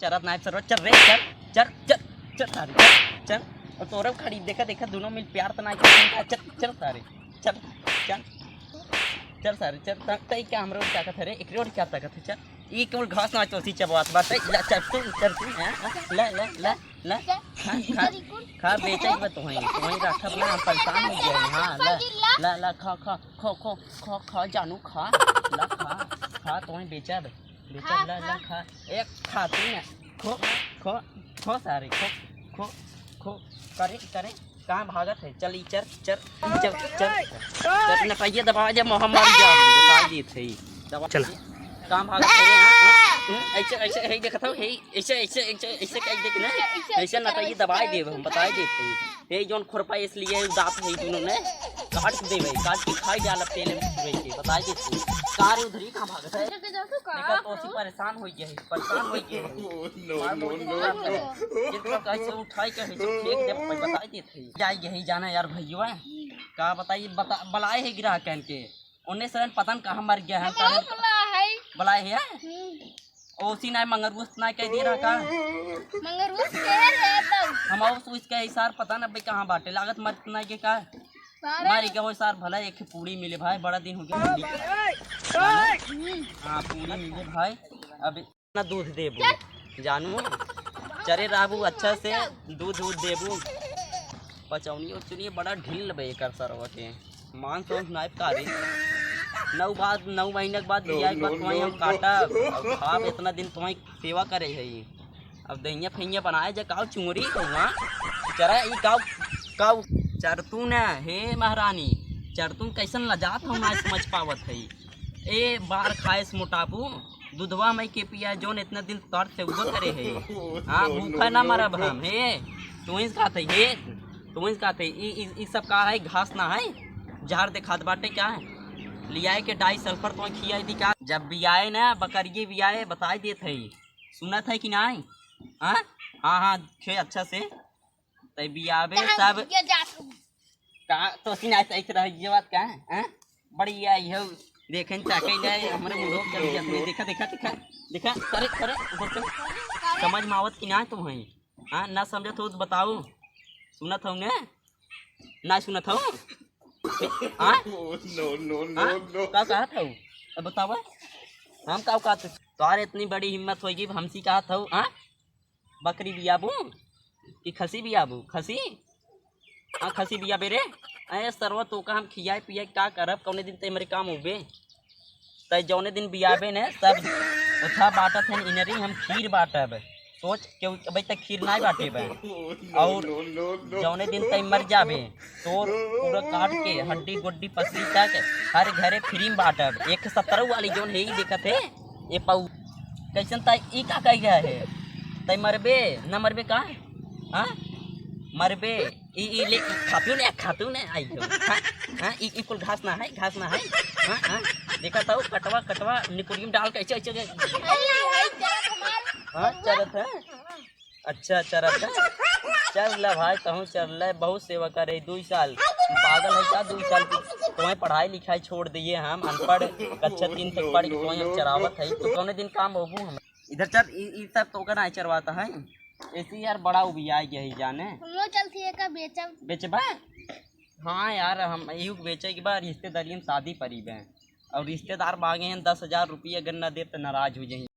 चरत night sir चल रे चल चल चल चल सारे चल चल और तोरब खड़ी देखा देखा दोनों मिल प्यार तो ना चल चल सारे चल चल चल सारे चल तई क्या हमरो क्या कहत रे एक रोड क्या कहत चल ई केवल घास ना चोसी चबवात बात चल तू हैं ले ले ले ले खा बेचे बत तोही रखब ना परेशान हो गए हां ले ला ला खा खा खो खो खो खा जानू खा ला खा तोही बेचब बेचब ला ला खा एक खाती है खो खो खो सारे खो खो खो करे करे कहाँ भागत है चल चल चल चल चल चल न कहिए दबा जा मोहम्मद जा बता दी थी दबा चल कहाँ भागत है ऐसे ऐसे है देखत हो है ऐसे ऐसे ऐसे ऐसे कह दे ना ऐसे न कहिए दबाई दे हम बता देते हे जोन खुरपा इसलिए दांत है दोनों ने काट दे भाई काट के खाई डाल तेल में के बता देते कार उधर ही कहाँ भागत है देखा तो उसी परेशान हो गए परेशान हो गए जितना कैसे उठाई के है फेंक दे बता देते जाए यही जाना यार भैया का बताइए बता बलाए है गिरा कहन के उन्हें सरन पतन कहाँ मर गया है बलाए है ओसी ना मंगरूस ना कह दे रहा का मंगरूस के है तब हम उस के इशार पता ना भाई कहाँ बाटे लागत मर ना के का मारी के वो सार भला एक पूड़ी मिले भाई बड़ा दिन हो गया हाँ पूड़ी मिले भाई अब इतना दूध देबू जानू चरे राबू अच्छा से दूध दूध देबू पचौनी उचौनी बड़ा ढील बे कर सरवा के मांस वांस नाइप का रे 9 महीने के बाद लिया बाद तुम्हें हम काटा खाब इतना दिन तुम्हें सेवा करे है अब दहिया फैया बनाए जा काव चुंगरी वहाँ चरा ये काव चरतू न हे महारानी चरतू कैसन लजात हम ना समझ पावत है ए बार खाए से मोटापू दूधवा में के पिया जोन इतना दिन तौर से उगो करे है हाँ भूखा ना मरब हम हे तुम्हें खाते हे तुम्हें खाते ई सब का है घास ना है जहर दिखात बाटे क्या है लियाए के डाई सल्फर तो खिया दी का जब भी आए ना बकरिए भी आए बताई देते है सुनत है कि ना हाँ हाँ हाँ खे अच्छा से तब भी आवे सब का तो सिना ऐसे रह ये बात का है बड़ी आई है देखें चाके जाए हमारे मुंह चल जाते देखा देखा देखा देखा करे करे ऊपर चल समझ मावत कि ना तुम है हाँ ना समझत हो तो बताओ सुनत हो ना सुनत हो हाँ का कहा था अब बतावा हम का कहते तोहार इतनी बड़ी हिम्मत होगी हमसी कहा था हाँ बकरी बियाबू कि खसी बियाबू खसी हाँ खसी बिया बेरे अरे सरवा तो का हम खियाए पियाए का करब कौने दिन ते मेरे काम होबे तय जौने दिन बियाबे ने सब उठा बाटत है इनरी हम खीर बाटब सोच क्यों अभी तक खीर ना बाटे बे और जौने दिन तय मर जाबे तो पूरा काट के हड्डी गुड्डी पसली तक हर घरे फ्री में बाटब 170 वाली जोन है ही दिखत है ये पाऊ कैसन तय ई का कह गया है तय मरबे न मरबे का हाँ मरबे ई ले खातू ने आई हो हाँ ई कुल घास ना है हाँ हाँ देखा था कटवा कटवा निकुड़ी में डाल के ऐसे ऐसे हाँ चरत है अच्छा चरत है चल ला भाई कहूँ चल ले बहुत सेवा करे 2 साल पागल है क्या 2 साल तुम्हें पढ़ाई लिखाई छोड़ दिए हम अनपढ़ कक्षा 3 तक पढ़ के तुम्हें चरावत है तो कौन दिन काम होबू हम इधर चल ई सब तो का नहीं चरवाता है ऐसे यार बड़ा उभी आ गया ही जाने हम लोग चलती है का बेचबा हाँ यार हम यही बेचे के बाद रिश्तेदारी में शादी परीब है और रिश्तेदार मांगे हैं 10,000 रुपये अगर न दे तो नाराज हो जाए।